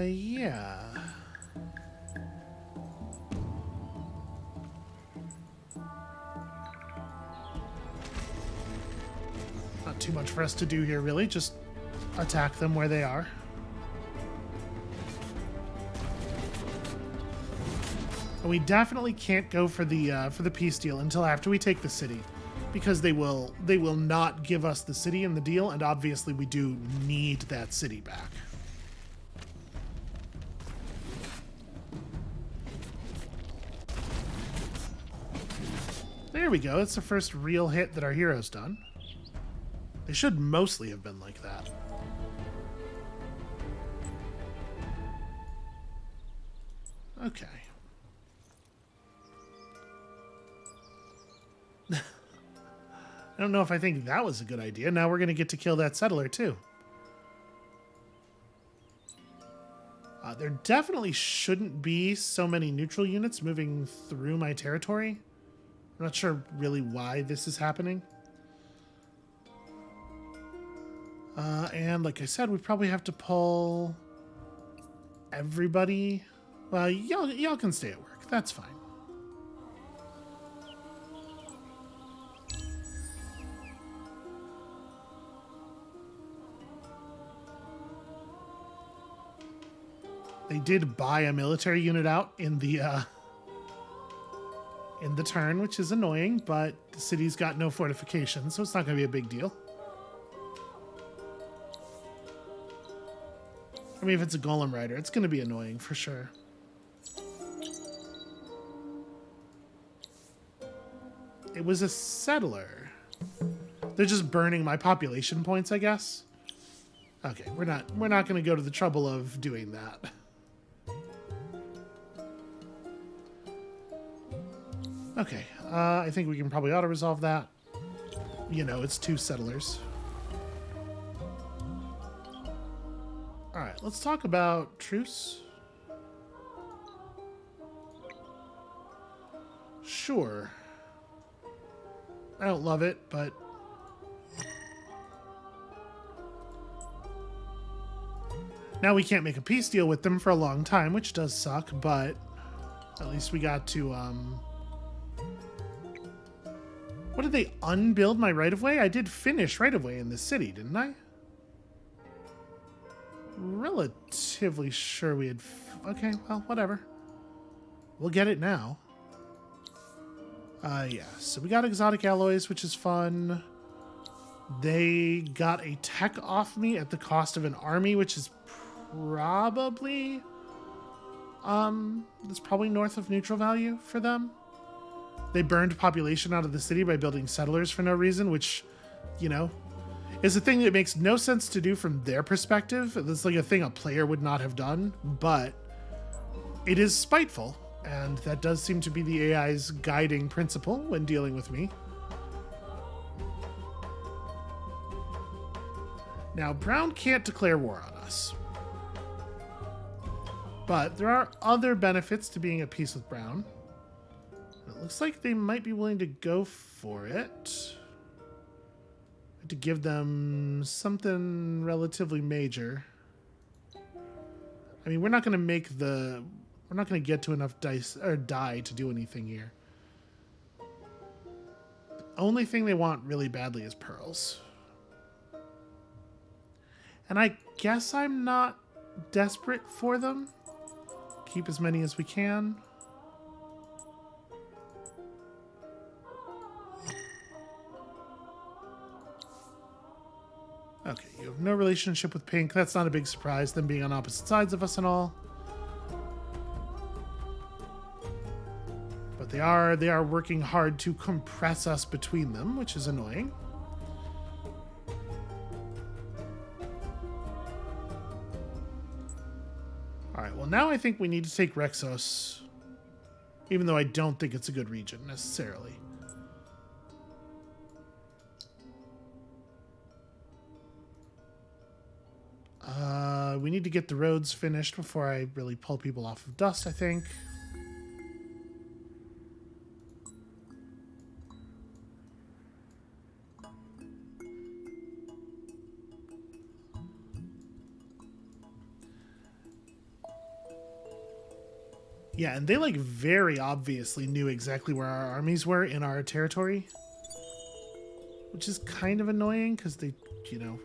Yeah. Not too much for us to do here, really. Just attack them where they are. And we definitely can't go for the peace deal until after we take the city, because they will not give us the city in the deal, and obviously we do need that city back. There we go. It's the first real hit that our hero's done. They should mostly have been like that. Okay. I don't know if I think that was a good idea. Now we're going to get to kill that settler, too. There definitely shouldn't be so many neutral units moving through my territory. I'm not sure really why this is happening. And like I said, we probably have to pull everybody. Well, y'all can stay at work. That's fine. They did buy a military unit out in the turn, which is annoying, but the city's got no fortifications, so it's not going to be a big deal. I mean, if it's a golem rider, it's going to be annoying for sure. It was a settler. They're just burning my population points, I guess. Okay, we're not going to go to the trouble of doing that. Okay, I think we can probably auto-resolve that. You know, it's 2 settlers. Alright, let's talk about truce. Sure. I don't love it, but... Now we can't make a peace deal with them for a long time, which does suck, but... At least we got to, What did they unbuild my right-of-way? I did finish right-of-way in this city, didn't I? Relatively sure we had... Okay, well, whatever. We'll get it now. Yeah, so we got exotic alloys, which is fun. They got a tech off me at the cost of an army, which is probably... that's probably north of neutral value for them. They burned population out of the city by building settlers for no reason, which, you know, is a thing that makes no sense to do from their perspective. It's like a thing a player would not have done, but it is spiteful, and that does seem to be the AI's guiding principle when dealing with me. Now, Brown can't declare war on us. But there are other benefits to being at peace with Brown. It looks like they might be willing to go for it. To give them something relatively major. I mean, we're not going to get to enough dice or die to do anything here. The only thing they want really badly is pearls. And I guess I'm not desperate for them. Keep as many as we can. Okay, you have no relationship with Pink. That's not a big surprise, them being on opposite sides of us and all. But they are working hard to compress us between them, which is annoying. Alright, well now I think we need to take Rexos. Even though I don't think it's a good region, necessarily. We need to get the roads finished before I really pull people off of dust, I think. Yeah, and they like very obviously knew exactly where our armies were in our territory. Which is kind of annoying because they, you know,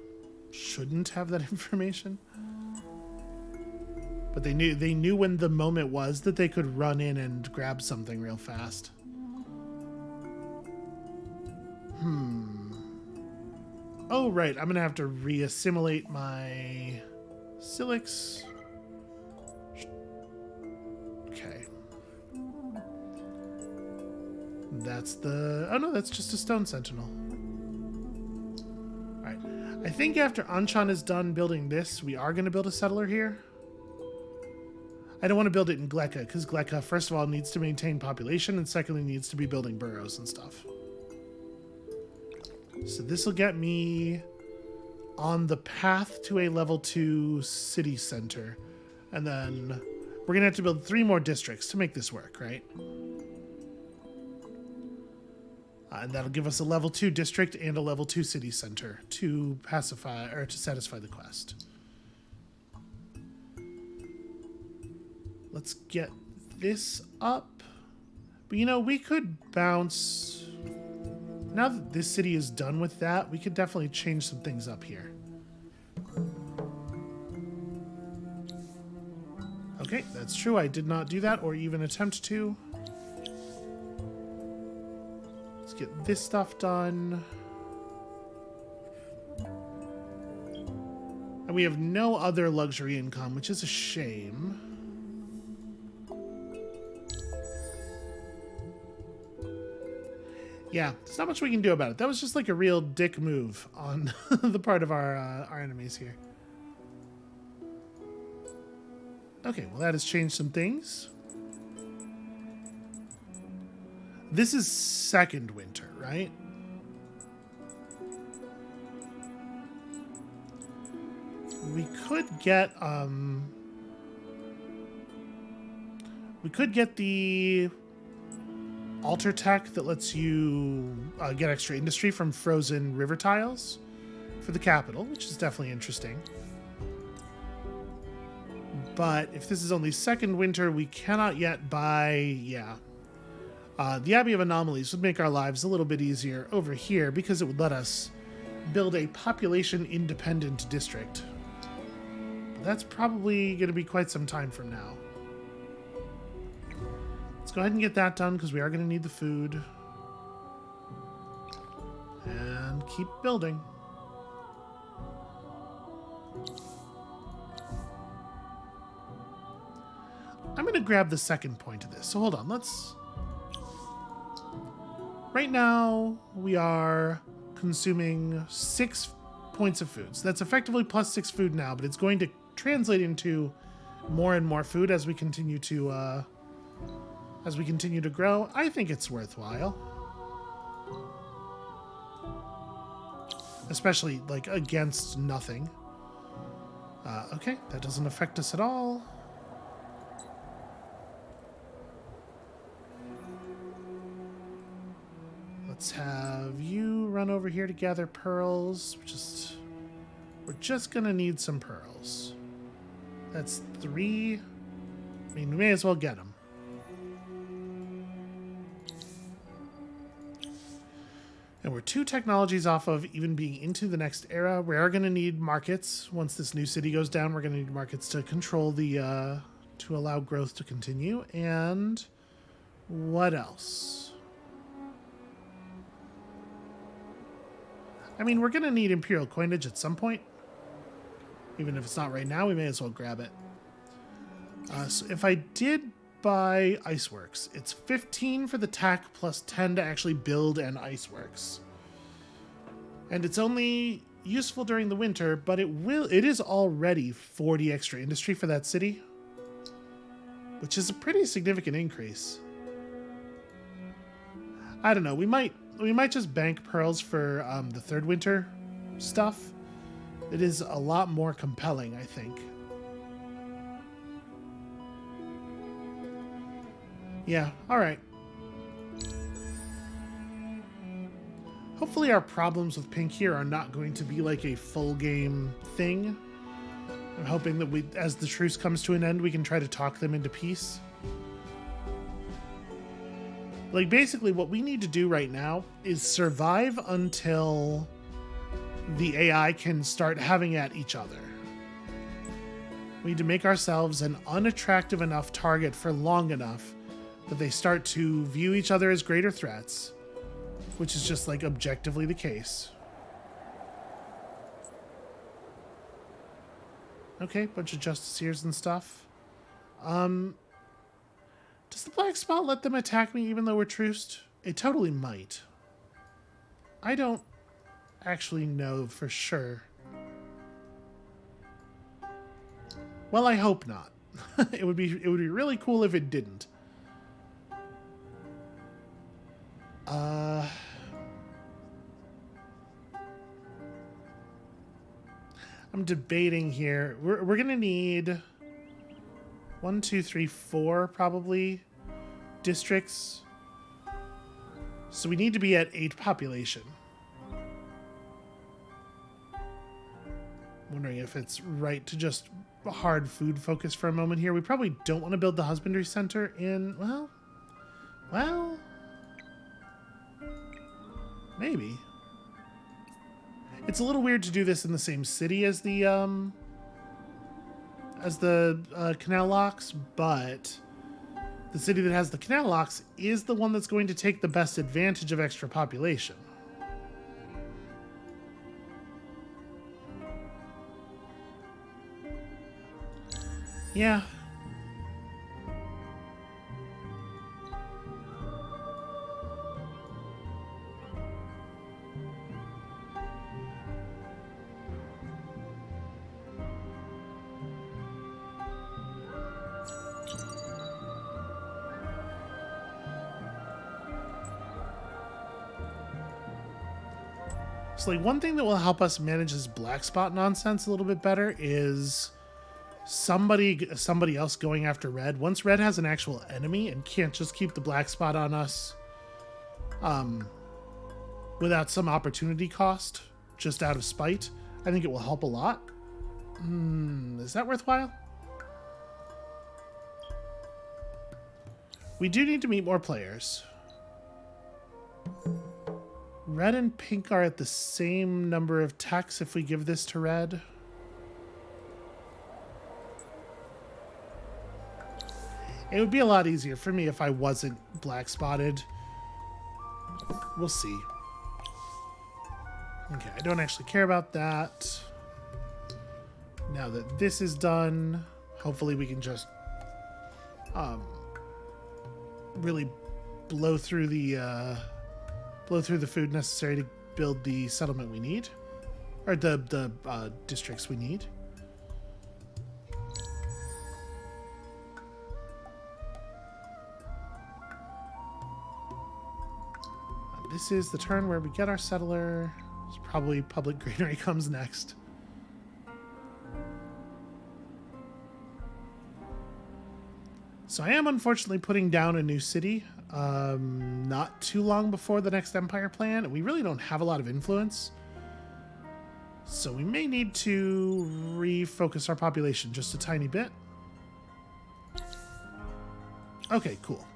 shouldn't have that information. But they knew when the moment was that they could run in and grab something real fast. Oh, right. I'm going to have to re-assimilate my Silix. Okay. That's the... Oh, no, that's just a stone sentinel. All right. I think after Anshan is done building this, we are going to build a settler here. I don't want to build it in Gleka, because Gleka, first of all, needs to maintain population, and secondly, needs to be building burrows and stuff. So this will get me on the path to a level 2 city center. And then we're going to have to build 3 more districts to make this work, right? And that'll give us a level 2 district and a level 2 city center to pacify, or to satisfy the quest. Let's get this up. But you know, we could bounce... Now that this city is done with that, we could definitely change some things up here. Okay, that's true. I did not do that or even attempt to. Let's get this stuff done. And we have no other luxury income, which is a shame. Yeah, there's not much we can do about it. That was just like a real dick move on the part of our enemies here. Okay, well that has changed some things. This is second winter, right? We could get the altar tech that lets you get extra industry from frozen river tiles for the capital, which is definitely interesting. But if this is only second winter, we cannot yet buy, the Abbey of Anomalies would make our lives a little bit easier over here because it would let us build a population-independent district. But that's probably going to be quite some time from now. Let's go ahead and get that done because we are going to need the food. And keep building. I'm going to grab the second point of this. So hold on, right now, we are consuming 6 points of food. So that's effectively plus 6 food now, but it's going to translate into more and more food as we continue to grow. I think it's worthwhile. Especially, like, against nothing. Okay, that doesn't affect us at all. Let's have you run over here to gather pearls. We're just gonna need some pearls. That's 3. I mean, we may as well get them. And we're 2 technologies off of even being into the next era. We are going to need markets. Once this new city goes down, we're going to need markets to control the, to allow growth to continue. And what else? I mean, we're going to need Imperial coinage at some point. Even if it's not right now, we may as well grab it. So if I did buy Iceworks, it's 15 for the tech plus 10 to actually build an Iceworks. And it's only useful during the winter, but it is already 40 extra industry for that city, which is a pretty significant increase. I don't know. We might just bank pearls for the third winter stuff. It is a lot more compelling, I think. Yeah, all right. Hopefully our problems with pink here are not going to be like a full game thing. I'm hoping that as the truce comes to an end, we can try to talk them into peace. Like, basically what we need to do right now is survive until the AI can start having at each other. We need to make ourselves an unattractive enough target for long enough that they start to view each other as greater threats, which is just, like, objectively the case. Okay, bunch of justiciars and stuff. Does the black spot let them attack me even though we're truced? It totally might. I don't actually know for sure. Well, I hope not. It would be really cool if it didn't. I'm debating here. We're gonna need 1, 2, 3, 4 probably districts. So we need to be at 8 population. Wondering if it's right to just hard food focus for a moment here. We probably don't want to build the husbandry center in, well, maybe. It's a little weird to do this in the same city as the canal locks, but the city that has the canal locks is the one that's going to take the best advantage of extra population. Yeah. So, like, one thing that will help us manage this black spot nonsense a little bit better is somebody else going after red. Once red has an actual enemy and can't just keep the black spot on us without some opportunity cost, just out of spite, I think it will help a lot. Is that worthwhile? We do need to meet more players. Red and pink are at the same number of techs if we give this to red. It would be a lot easier for me if I wasn't black spotted. We'll see. Okay, I don't actually care about that. Now that this is done, hopefully we can just really blow through the food necessary to build the settlement we need, or the districts we need. This is the turn where we get our settler. It's probably public granary comes next. So I am unfortunately putting down a new city not too long before the next empire plan. We really don't have a lot of influence. So we may need to refocus our population just a tiny bit. Okay, cool.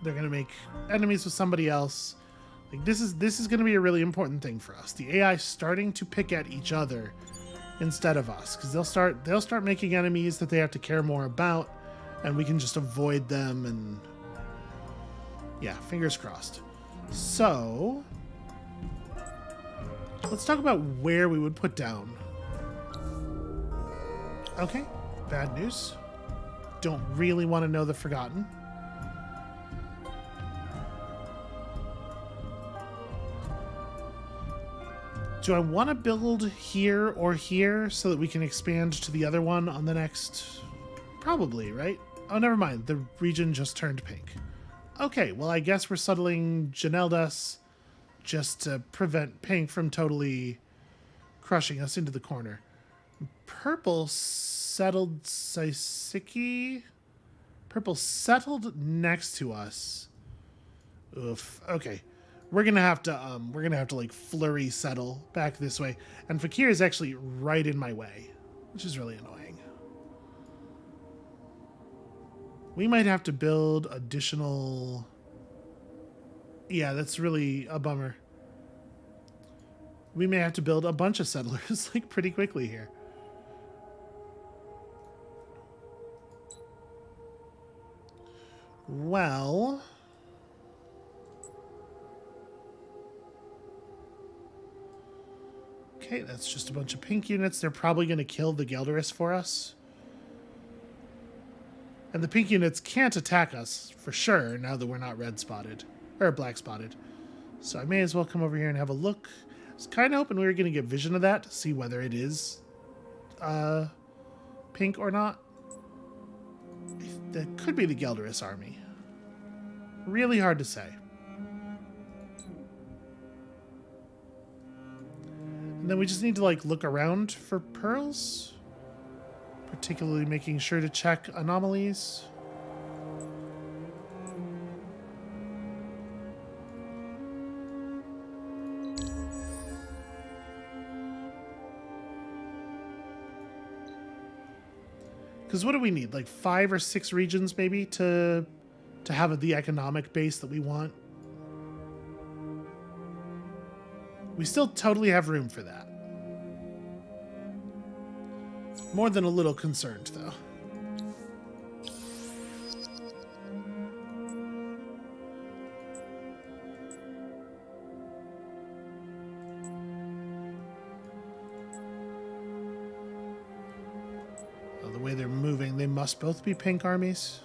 They're going to make enemies with somebody else. Like this is going to be a really important thing for us. The AI starting to pick at each other instead of us, because they'll start making enemies that they have to care more about, and we can just avoid them. And yeah, fingers crossed. So let's talk about where we would put down. Okay, bad news. Don't really want to know the Forgotten. Do I want to build here or here so that we can expand to the other one on the next? Probably, right? Oh, never mind. The region just turned pink. Okay, well, I guess we're settling Janeldas just to prevent pink from totally crushing us into the corner. Purple settled Saisiki. Purple settled next to us. Oof. Okay. We're gonna have to like flurry settle back this way. And Fakir is actually right in my way, which is really annoying. We might have to build additional. Yeah, that's really a bummer. We may have to build a bunch of settlers like pretty quickly here. Well, okay, that's just a bunch of pink units. They're probably going to kill the Gelderus for us. And the pink units can't attack us for sure now that we're not red spotted or black spotted. So I may as well come over here and have a look. I was kind of hoping we were going to get vision of that to see whether it is pink or not. That could be the Gelderus army. Really hard to say. And then we just need to like look around for pearls, particularly making sure to check anomalies. Because what do we need? Like 5 or 6 regions maybe to have the economic base that we want. We still totally have room for that. More than a little concerned, though. Oh, the way they're moving, they must both be pink armies.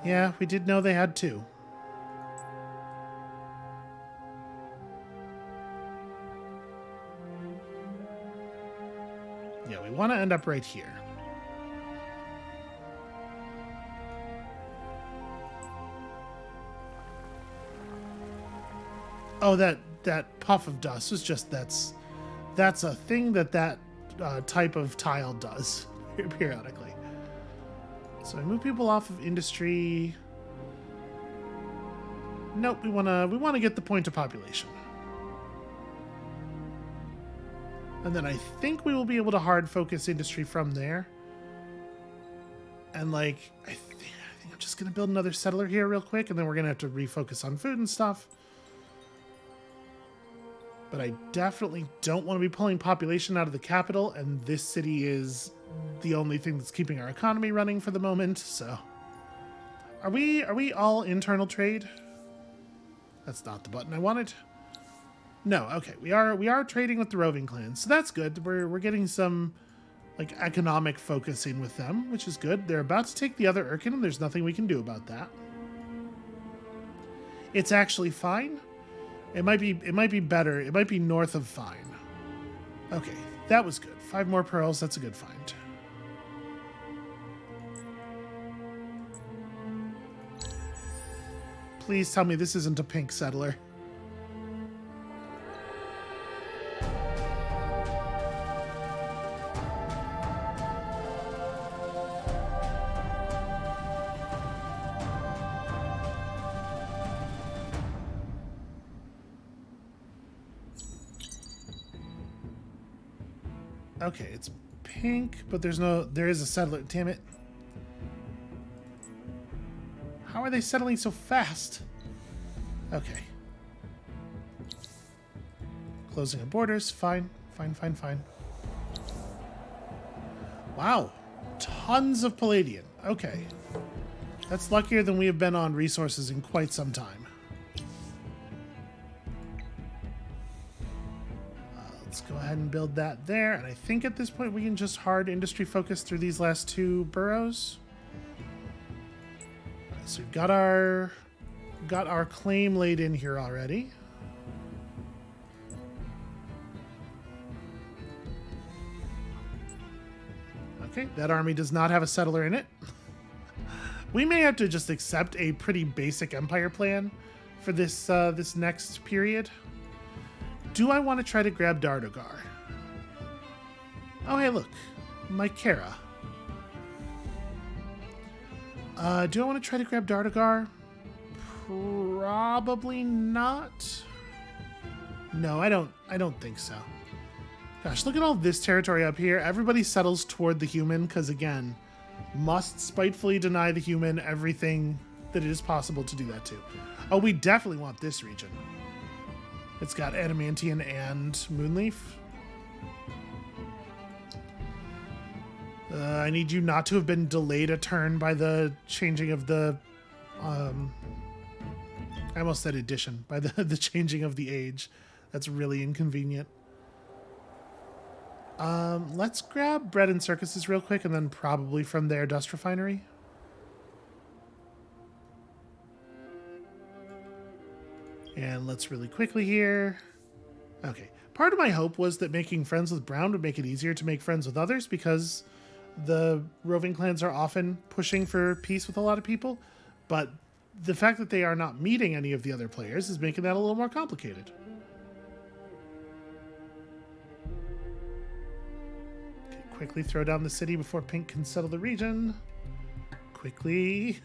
Yeah, we did know they had 2. Yeah, we want to end up right here. Oh, that puff of dust was just that's a thing that type of tile does periodically. So I move people off of industry. Nope, we wanna get the point of population. And then I think we will be able to hard focus industry from there. And like I think I'm just gonna build another settler here real quick, and then we're gonna have to refocus on food and stuff. But I definitely don't want to be pulling population out of the capital, and this city is the only thing that's keeping our economy running for the moment. So are we all internal trade? That's not the button I wanted. No, okay. We are trading with the roving clans, so that's good. We're getting some like economic focusing with them, which is good. They're about to take the other Urkin, and there's nothing we can do about that. It's actually fine. It might be better. It might be north of fine. Okay, that was good. 5 more pearls. That's a good find. Please tell me this isn't a pink settler. Okay, it's pink, but there is a settler. Damn it. How are they settling so fast? Okay. closing of borders. Fine. Fine, fine, fine. Wow. Tons of palladium. Okay. That's luckier than we have been on resources in quite some time. Let's go ahead and build that there. And I think at this point we can just hard industry focus through these last 2 boroughs. Right, so we've got our claim laid in here already. Okay, that army does not have a settler in it. We may have to just accept a pretty basic empire plan for this this next period. Do I want to try to grab Dardogar? Oh, hey, look. Mycera. Do I want to try to grab Dardogar? Probably not. No, I don't think so. Gosh, look at all this territory up here. Everybody settles toward the human because, again, must spitefully deny the human everything that it is possible to do that to. Oh, we definitely want this region. It's got Adamantian and Moonleaf. I need you not to have been delayed a turn by the changing of the... I almost said addition. By the changing of the age. That's really inconvenient. Let's grab bread and circuses real quick, and then probably from there, dust refinery. And let's really quickly here. Okay. Part of my hope was that making friends with Brown would make it easier to make friends with others, because the roving clans are often pushing for peace with a lot of people. But the fact that they are not meeting any of the other players is making that a little more complicated. Quickly throw down the city before Pink can settle the region. Quickly.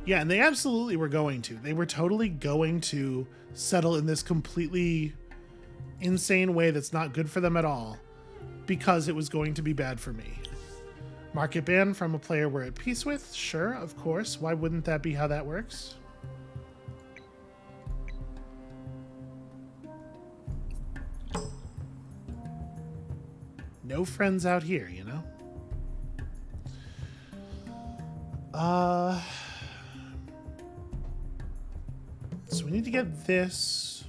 Yeah, and they absolutely were going to. They were totally going to settle in this completely insane way that's not good for them at all, because it was going to be bad for me. Market ban from a player we're at peace with? Sure, of course. Why wouldn't that be how that works? No friends out here, you know? So we need to get this.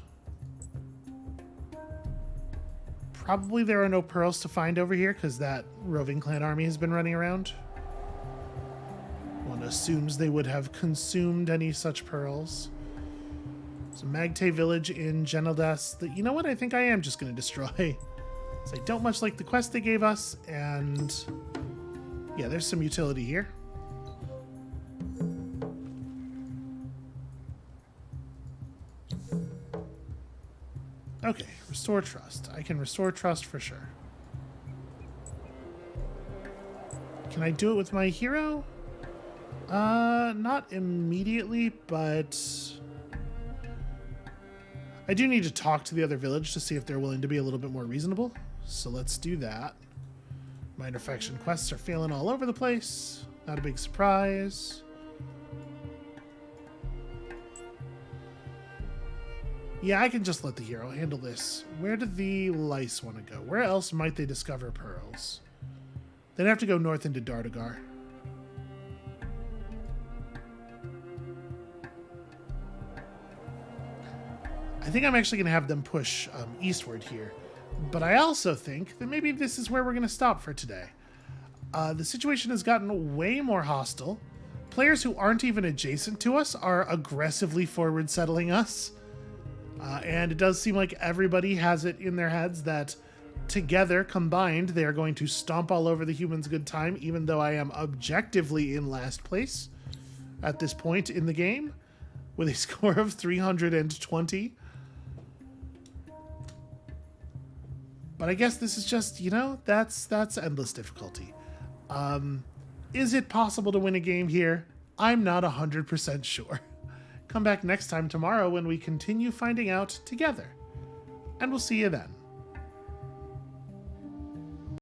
Probably there are no pearls to find over here because that roving clan army has been running around. One assumes they would have consumed any such pearls. So Magte village in Geneldas. You know what? I think I am just going to destroy. So I don't much like the quest they gave us, and yeah, there's some utility here. Okay, restore trust. I can restore trust for sure. Can I do it with my hero? Not immediately, but I do need to talk to the other village to see if they're willing to be a little bit more reasonable. So let's do that. Minor faction quests are failing all over the place. Not a big surprise. Yeah, I can just let the hero handle this. Where do the lice want to go? Where else might they discover pearls? They'd have to go north into Dardogar. I think I'm actually going to have them push eastward here. But I also think that maybe this is where we're going to stop for today. The situation has gotten way more hostile. Players who aren't even adjacent to us are aggressively forward settling us. And it does seem like everybody has it in their heads that together, combined, they are going to stomp all over the humans' good time, even though I am objectively in last place at this point in the game with a score of 320. But I guess this is just, you know, that's endless difficulty. Is it possible to win a game here? I'm not 100% sure. Come back next time tomorrow when we continue finding out together. And we'll see you then.